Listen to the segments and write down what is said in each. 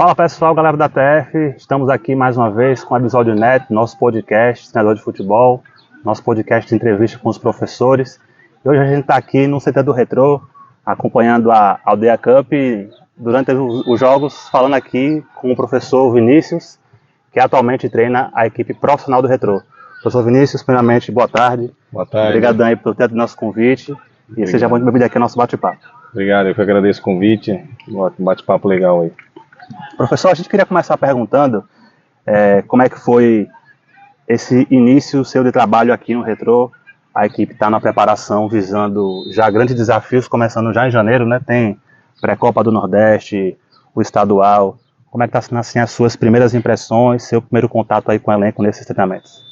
Fala pessoal, galera da TF, estamos aqui mais uma vez com o episódio inédito, nosso podcast, treinador de futebol, nosso podcast de entrevista com os professores. E hoje a gente está aqui no CT do Retrô, acompanhando a Aldeia Cup, durante os jogos, falando aqui com o professor Vinícius, que atualmente treina a equipe profissional do Retrô. Professor Vinícius, primeiramente, boa tarde. Boa tarde. Obrigadão aí por ter do nosso convite. E seja muito bem-vindo aqui ao nosso bate-papo. Obrigado, eu que agradeço o convite. Um bate-papo legal aí. Professor, a gente queria começar perguntando como é que foi esse início seu de trabalho aqui no Retrô. A equipe está na preparação visando já grandes desafios, começando já em janeiro, né? Tem pré-copa do Nordeste, o estadual. Como é que está sendo assim, as suas primeiras impressões, seu primeiro contato aí com o elenco nesses treinamentos?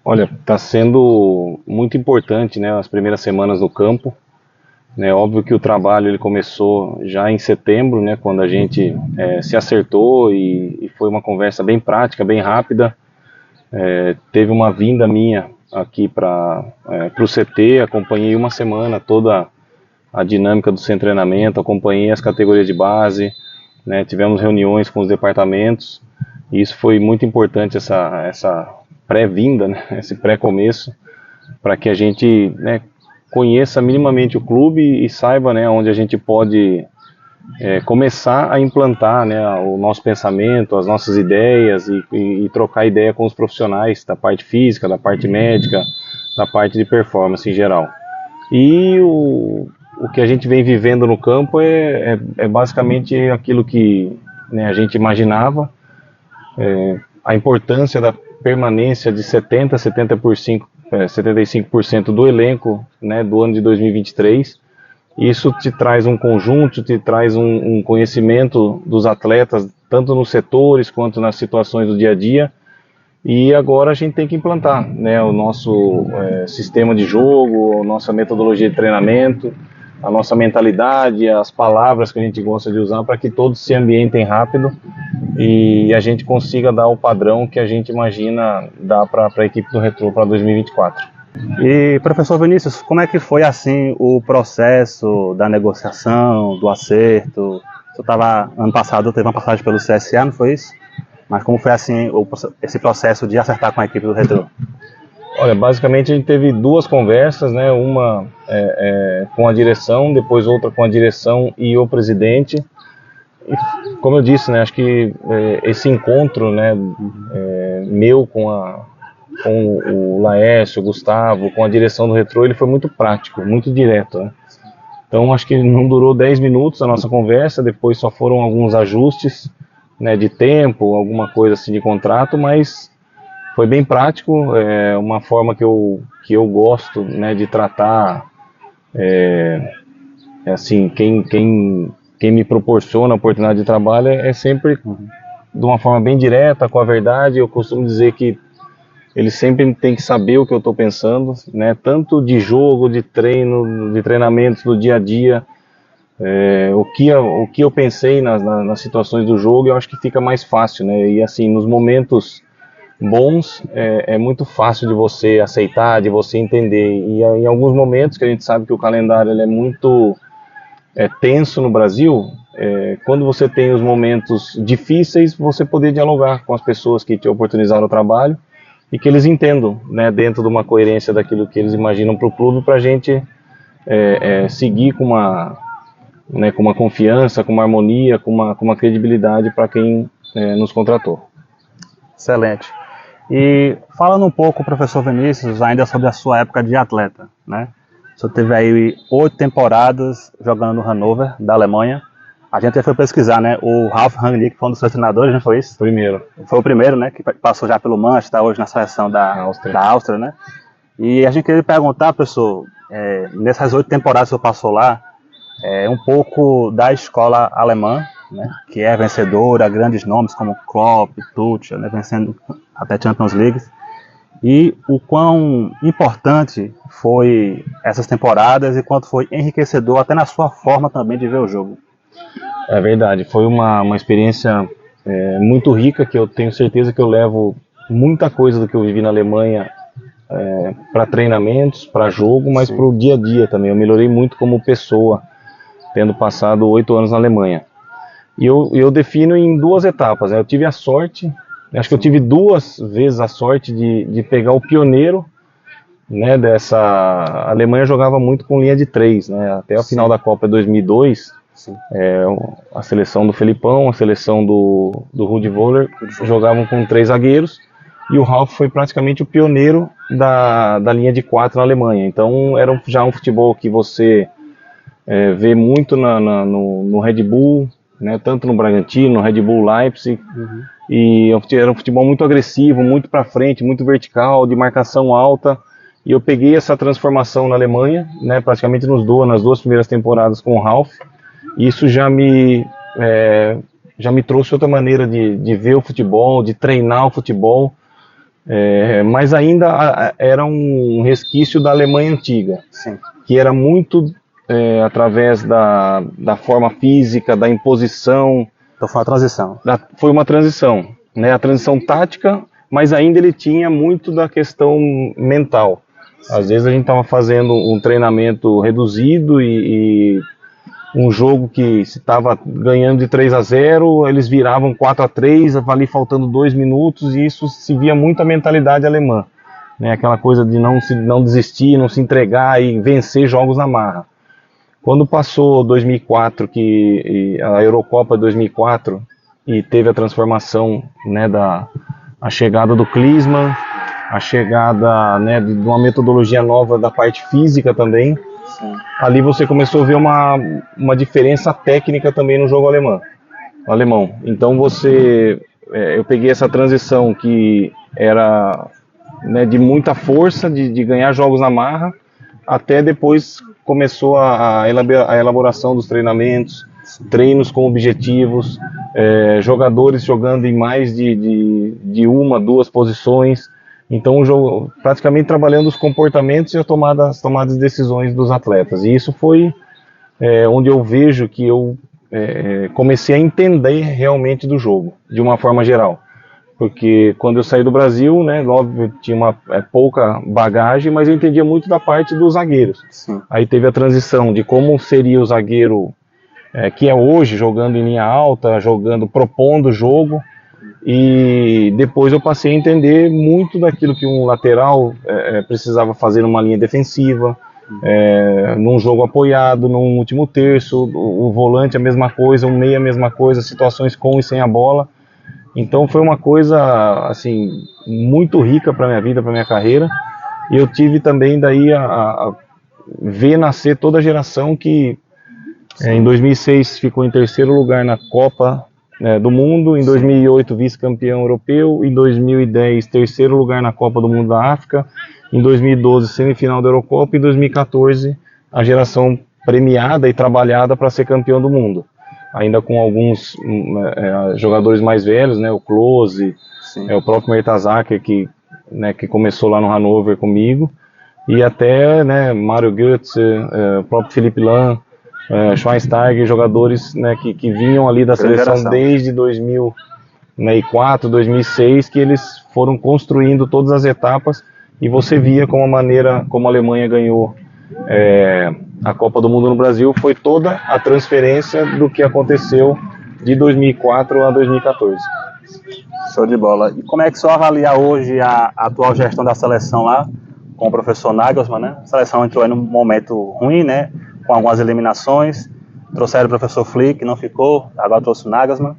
Olha, está sendo muito importante, né, as primeiras semanas no campo. É óbvio que o trabalho ele começou já em setembro, né, quando a gente se acertou e foi uma conversa bem prática, bem rápida. Teve uma vinda minha aqui para o CT, acompanhei uma semana toda a dinâmica do sem treinamento, acompanhei as categorias de base, né, tivemos reuniões com os departamentos, e isso foi muito importante, essa pré-vinda, né, esse pré-começo, para que a gente, né, conheça minimamente o clube e saiba, né, onde a gente pode começar a implantar, né, o nosso pensamento, as nossas ideias e trocar ideia com os profissionais da parte física, da parte médica, da parte de performance em geral. E o que a gente vem vivendo no campo é basicamente aquilo que, né, a gente imaginava, a importância da permanência de 75% do elenco, né, do ano de 2023. Isso te traz um conjunto, te traz um conhecimento dos atletas, tanto nos setores quanto nas situações do dia a dia. E agora a gente tem que implantar, né, o nosso sistema de jogo, a nossa metodologia de treinamento, a nossa mentalidade, as palavras que a gente gosta de usar para que todos se ambientem rápido e a gente consiga dar o padrão que a gente imagina dar para a equipe do Retrô para 2024. E, professor Vinícius, como é que foi assim o processo da negociação, do acerto? Você estava, ano passado, teve uma passagem pelo CSA, não foi isso? Mas como foi assim esse processo de acertar com a equipe do Retrô? Olha, basicamente a gente teve duas conversas, né? Uma com a direção, depois outra com a direção e o presidente. E, como eu disse, né? Acho que esse encontro, né? Meu com o Laércio, o Gustavo, com a direção do Retrô, ele foi muito prático, muito direto, né? Então acho que não durou 10 minutos a nossa conversa, depois só foram alguns ajustes, né, de tempo, alguma coisa assim de contrato, mas foi bem prático, uma forma que eu gosto, né, de tratar, assim, quem me proporciona a oportunidade de trabalho é sempre de uma forma bem direta, com a verdade. Eu costumo dizer que eles sempre têm que saber o que eu estou pensando, né, tanto de jogo, de treino, de treinamentos do dia a dia, o que eu pensei nas situações do jogo. Eu acho que fica mais fácil, né, e assim, nos momentos bons, é muito fácil de você aceitar, de você entender, e em alguns momentos que a gente sabe que o calendário ele é muito tenso no Brasil, quando você tem os momentos difíceis, você poder dialogar com as pessoas que te oportunizaram o trabalho, e que eles entendam, né, dentro de uma coerência daquilo que eles imaginam para o clube, para a gente seguir com uma confiança, com uma harmonia, com uma credibilidade para quem nos contratou. Excelente. E falando um pouco, professor Vinícius, ainda sobre a sua época de atleta, né? Você teve aí 8 temporadas jogando no Hannover, da Alemanha. A gente foi pesquisar, né? O Ralf Rangnick foi um dos seus treinadores, não foi isso? Primeiro. Foi o primeiro, né? Que passou já pelo Manchester, está hoje na seleção da Áustria, né? E a gente queria perguntar, professor, nessas 8 temporadas que você passou lá, um pouco da escola alemã, né? Que é vencedora, grandes nomes como Klopp, Tuchel, né? Vencendo até Champions League. E o quão importante foi essas temporadas e quanto foi enriquecedor até na sua forma também de ver o jogo. É verdade, foi uma experiência muito rica, que eu tenho certeza que eu levo muita coisa do que eu vivi na Alemanha para treinamentos, para jogo, mas para o dia a dia também. Eu melhorei muito como pessoa, tendo passado 8 anos na Alemanha. E eu defino em 2 etapas, né? Eu tive a sorte, acho que eu tive 2 vezes a sorte de pegar o pioneiro, né, a Alemanha jogava muito com linha de 3, né? Até a final da Copa 2002, a seleção do Felipão, a seleção do Rudi Völler jogavam com 3 zagueiros, e o Ralf foi praticamente o pioneiro da linha de 4 na Alemanha. Então era já um futebol que você vê muito no Red Bull, né, tanto no Bragantino, no Red Bull Leipzig, e era um futebol muito agressivo, muito para frente, muito vertical, de marcação alta. E eu peguei essa transformação na Alemanha, né, praticamente nas 2 primeiras temporadas com o Ralf. E isso já me trouxe outra maneira de ver o futebol, de treinar o futebol, mas ainda era um resquício da Alemanha antiga, que era muito através da forma física, da imposição. Então foi uma transição. Foi uma transição, né, a transição tática, mas ainda ele tinha muito da questão mental. Às vezes a gente estava fazendo um treinamento reduzido e um jogo que se estava ganhando de 3-0, eles viravam 4-3, ali faltando 2 minutos, e isso se via muito a mentalidade alemã, né? Aquela coisa de não desistir, não se entregar e vencer jogos na marra. Quando passou 2004, a Eurocopa 2004, e teve a transformação, né, a chegada do Klinsmann, a chegada, né, de uma metodologia nova da parte física também. Sim. Ali você começou a ver uma diferença técnica também no jogo alemão. Então eu peguei essa transição que era, né, de muita força, de ganhar jogos na marra, até depois começou a elaboração dos treinamentos, treinos com objetivos, jogadores jogando em mais de 1, 2 posições. Então o jogo praticamente trabalhando os comportamentos e as tomadas de decisões dos atletas. E isso foi onde eu vejo que eu comecei a entender realmente do jogo, de uma forma geral. Porque quando eu saí do Brasil, né, óbvio, tinha pouca bagagem, mas eu entendia muito da parte dos zagueiros. Sim. Aí teve a transição de como seria o zagueiro que é hoje, jogando em linha alta, propondo o jogo. E depois eu passei a entender muito daquilo que um lateral precisava fazer numa linha defensiva, num jogo apoiado, num último terço, o volante a mesma coisa, o meia a mesma coisa, situações com e sem a bola. Então foi uma coisa assim muito rica para minha vida, para minha carreira. E eu tive também daí a ver nascer toda a geração que em 2006 ficou em 3º lugar na Copa do Mundo, em 2008 vice-campeão europeu, em 2010 3º lugar na Copa do Mundo da África, em 2012 semifinal da Eurocopa, e em 2014 a geração premiada e trabalhada para ser campeão do mundo, ainda com alguns jogadores mais velhos, né, o Klose, o próprio Mertesacker que começou lá no Hannover comigo, e até, né, Mario Götze, o próprio Philipp Lahm, Schweinsteiger, jogadores, né, que vinham ali da seleção desde 2004, 2006, que eles foram construindo todas as etapas, e você via como a maneira como a Alemanha ganhou a Copa do Mundo no Brasil foi toda a transferência do que aconteceu de 2004 a 2014. Show de bola. E como é que o senhor avalia hoje a atual gestão da seleção lá, com o professor Nagelsmann, né? A seleção entrou aí num momento ruim, né? Com algumas eliminações, trouxeram o professor Flick, não ficou, agora trouxe o Nagelsmann,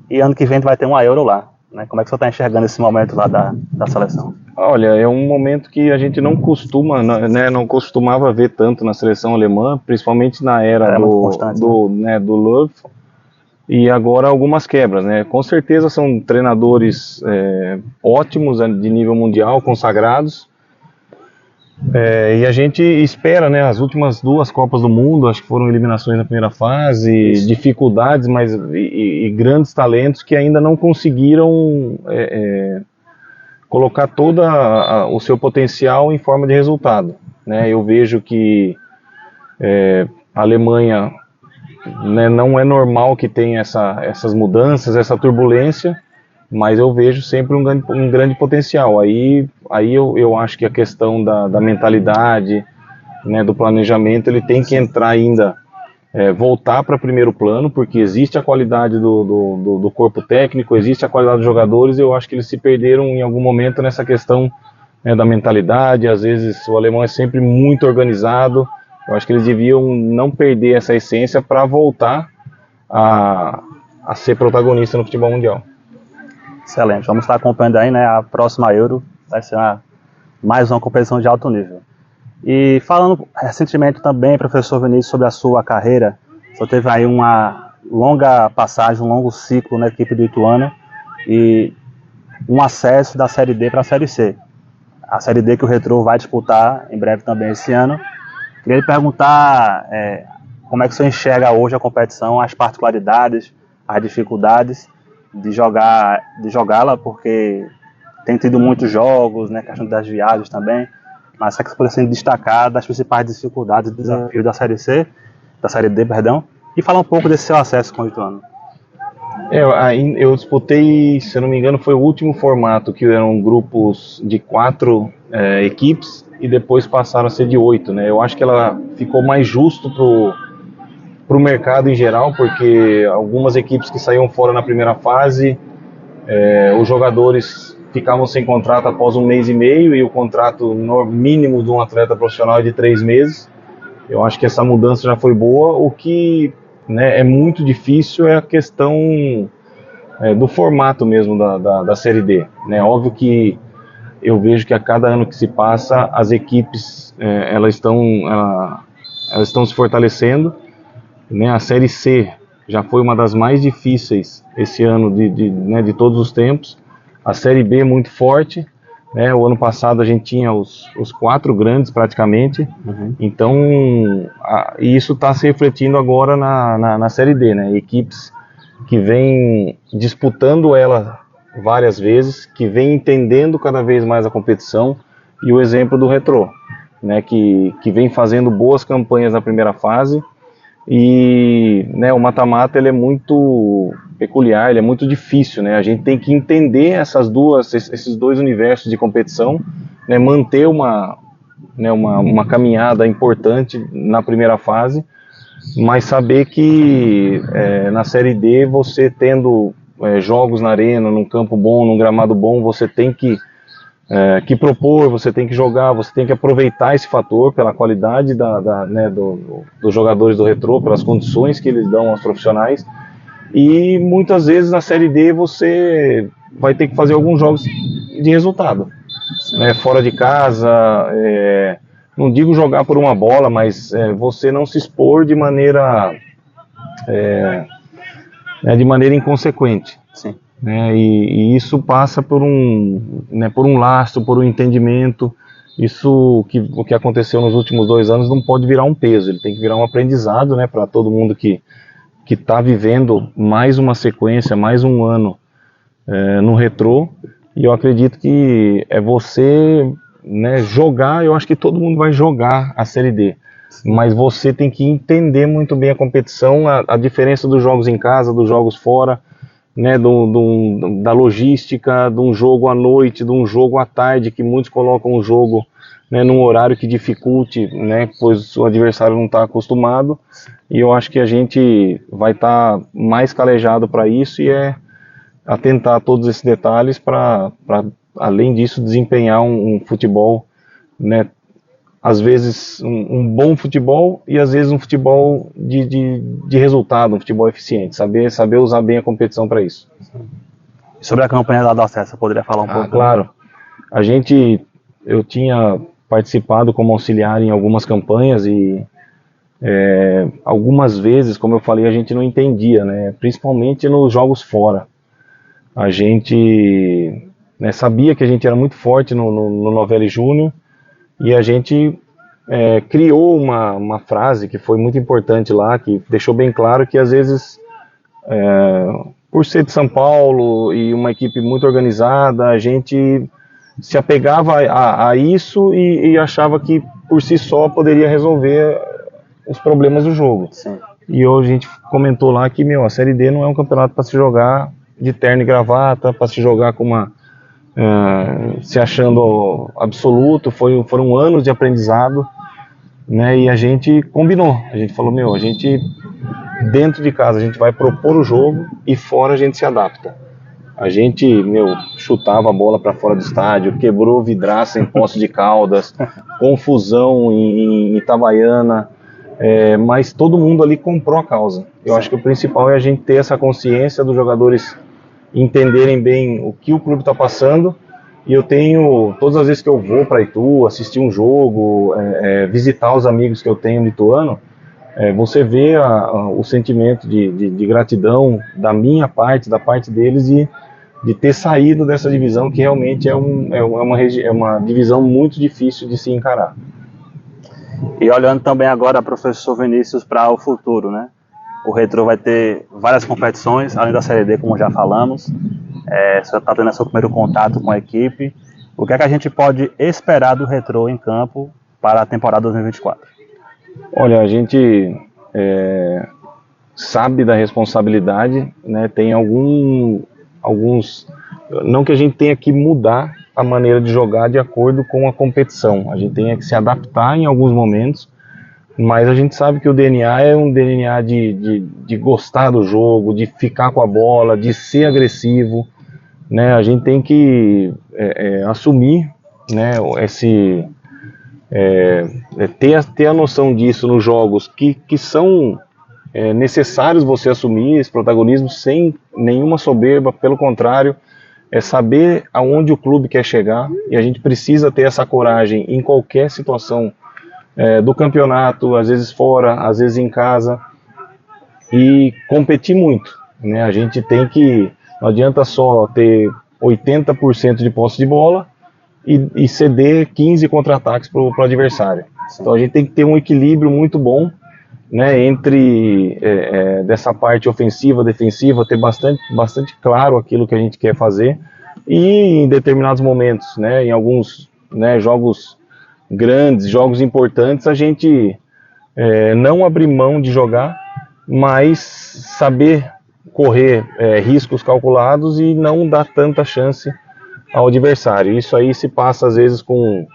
e ano que vem vai ter uma Euro lá, né? Como é que você está enxergando esse momento lá da seleção? Olha, é um momento que a gente não costumava ver tanto na seleção alemã, principalmente na era do Löw, e agora algumas quebras, né? Com certeza são treinadores ótimos, de nível mundial, consagrados. E a gente espera, né, as últimas 2 Copas do Mundo, acho que foram eliminações na primeira fase, dificuldades, mas e grandes talentos que ainda não conseguiram colocar todo o seu potencial em forma de resultado, né? Eu vejo que a Alemanha, né, não é normal que tenha essas mudanças, essa turbulência, mas eu vejo sempre um grande potencial. Aí eu acho que a questão da mentalidade, né, do planejamento, ele tem que entrar ainda voltar para primeiro plano, porque existe a qualidade do corpo técnico, existe a qualidade dos jogadores. Eu acho que eles se perderam em algum momento nessa questão, né, da mentalidade. Às vezes o alemão é sempre muito organizado. Eu acho que eles deviam não perder essa essência para voltar a ser protagonista no futebol mundial. Excelente, vamos estar acompanhando aí, né, a próxima Euro, vai ser mais uma competição de alto nível. E falando recentemente também, professor Vinícius, sobre a sua carreira, você teve aí uma longa passagem, um longo ciclo na equipe do Ituano e um acesso da Série D para a Série C. A Série D que o Retrô vai disputar em breve também esse ano. Queria lhe perguntar como é que você enxerga hoje a competição, as particularidades, as dificuldades de jogá-la, porque tem tido muitos jogos, né, questão das viagens também. Mas é que você pode destacar das principais dificuldades e desafios da Série C, da Série D, perdão, e falar um pouco desse seu acesso com o Ituano. Eu disputei, se eu não me engano, foi o último formato, que eram grupos de 4 equipes, e depois passaram a ser de 8, né? Eu acho que ela ficou mais justo pro mercado em geral, porque algumas equipes que saíam fora na primeira fase, os jogadores ficavam sem contrato após 1 mês e meio, e o contrato mínimo de um atleta profissional é de 3 meses. Eu acho que essa mudança já foi boa. O que, né, é muito difícil é a questão do formato mesmo da Série D, né? Óbvio que eu vejo que a cada ano que se passa, as equipes elas estão se fortalecendo, né? A Série C já foi uma das mais difíceis esse ano de todos os tempos. A Série B é muito forte, né? O ano passado a gente tinha os 4 grandes praticamente. Então e isso está se refletindo agora na Série D, né? Equipes que vêm disputando ela várias vezes, que vêm entendendo cada vez mais a competição, e o exemplo do Retrô, né? Que vem fazendo boas campanhas na primeira fase. E, né, o mata-mata ele é muito peculiar, ele é muito difícil, né? A gente tem que entender esses 2 universos de competição, né? Manter uma caminhada importante na primeira fase, mas saber que na Série D, você tendo jogos na arena, num campo bom, num gramado bom, você tem que propor, você tem que jogar, você tem que aproveitar esse fator pela qualidade dos jogadores do Retrô, pelas condições que eles dão aos profissionais. E muitas vezes na Série D você vai ter que fazer alguns jogos de resultado, né, fora de casa, não digo jogar por uma bola, mas você não se expor de maneira inconsequente. Sim. E isso passa por um lastro, por um entendimento. O que aconteceu nos últimos 2 anos não pode virar um peso, ele tem que virar um aprendizado, né, para todo mundo que está vivendo mais uma sequência, mais um ano no Retrô. E eu acredito que você, né, jogar, eu acho que todo mundo vai jogar a Série D, mas você tem que entender muito bem a competição, a diferença dos jogos em casa, dos jogos fora, né, da logística, de um jogo à noite, de um jogo à tarde, que muitos colocam o jogo, né, num horário que dificulte, né, pois o adversário não está acostumado. E eu acho que a gente vai estar mais calejado para isso, e atentar a todos esses detalhes para além disso, desempenhar um futebol, né, às vezes um bom futebol, e às vezes um futebol de resultado, um futebol eficiente, saber usar bem a competição para isso. Sobre a campanha da Docessa, você poderia falar um pouco? Claro. Eu tinha participado como auxiliar em algumas campanhas, e algumas vezes, como eu falei, a gente não entendia, né, principalmente nos jogos fora. A gente, né, sabia que a gente era muito forte no Novelli Júnior, e a gente criou uma frase que foi muito importante lá, que deixou bem claro que às vezes, por ser de São Paulo e uma equipe muito organizada, a gente se apegava a isso e achava que por si só poderia resolver os problemas do jogo. Sim. E hoje a gente comentou lá que, a Série D não é um campeonato para se jogar de terno e gravata, para se jogar com se achando absoluto. Foram anos de aprendizado, né? E a gente combinou, a gente falou, a gente dentro de casa a gente vai propor o jogo e fora a gente se adapta. A gente, chutava a bola para fora do estádio, quebrou vidraça em Poços de Caldas, confusão em Itabaiana, mas todo mundo ali comprou a causa. Eu acho que o principal é a gente ter essa consciência dos jogadores entenderem bem o que o clube está passando. E eu tenho, todas as vezes que eu vou para Itu, assistir um jogo, visitar os amigos que eu tenho no Ituano, você vê o sentimento de gratidão da minha parte, da parte deles, de ter saído dessa divisão, que realmente é uma divisão muito difícil de se encarar. E olhando também agora, professor Vinícius, para o futuro, né? O Retrô vai ter várias competições, além da Série D, como já falamos. Você está tendo seu primeiro contato com a equipe. O que é que a gente pode esperar do Retrô em campo para a temporada 2024? Olha, a gente sabe da responsabilidade, né? Tem alguns, não que a gente tenha que mudar a maneira de jogar de acordo com a competição, a gente tenha que se adaptar em alguns momentos, mas a gente sabe que o DNA é um DNA de gostar do jogo, de ficar com a bola, de ser agressivo, né? A gente tem que assumir, né, ter a noção disso nos jogos que são necessários você assumir esse protagonismo sem nenhuma soberba, pelo contrário, é saber aonde o clube quer chegar, e a gente precisa ter essa coragem em qualquer situação do campeonato, às vezes fora, às vezes em casa, e competir muito, né? A gente tem que, não adianta só ter 80% de posse de bola e ceder 15 contra-ataques para o adversário. Então a gente tem que ter um equilíbrio muito bom, né, entre dessa parte ofensiva, defensiva, ter bastante claro aquilo que a gente quer fazer, e em determinados momentos, né, em alguns, né, jogos grandes, jogos importantes, a gente não abrir mão de jogar, mas saber correr riscos calculados e não dar tanta chance ao adversário. Isso aí se passa às vezes com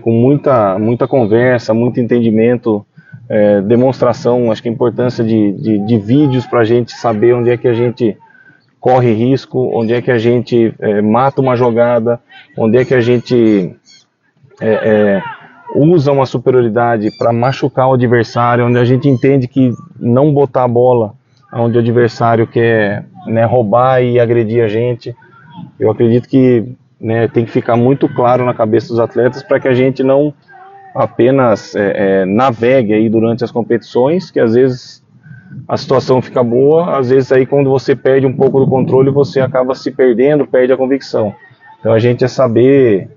muita conversa, muito entendimento, demonstração. Acho que a importância de vídeos para a gente saber onde é que a gente corre risco, onde é que a gente mata uma jogada, onde é que a gente usa uma superioridade para machucar o adversário, onde a gente entende que não botar a bola onde o adversário quer, né, roubar e agredir a gente. Eu acredito que, né, tem que ficar muito claro na cabeça dos atletas para que a gente não apenas navegue aí durante as competições, que às vezes a situação fica boa, às vezes aí quando você perde um pouco do controle você acaba se perdendo, perde a convicção. Então a gente saber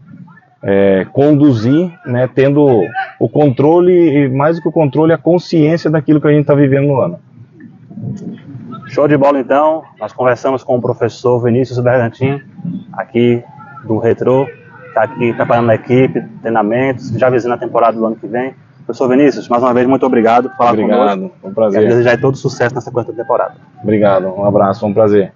conduzir, né, tendo o controle, e mais do que o controle, a consciência daquilo que a gente está vivendo no ano. Show de bola, então. Nós conversamos com o professor Vinícius Bergantin, aqui do Retrô, está aqui preparando a equipe, treinamentos, já visando a temporada do ano que vem. Professor Vinícius, mais uma vez, muito obrigado por falar conosco. Obrigado, foi um prazer. E desejar todo sucesso nessa quarta temporada. Obrigado, um abraço, foi um prazer.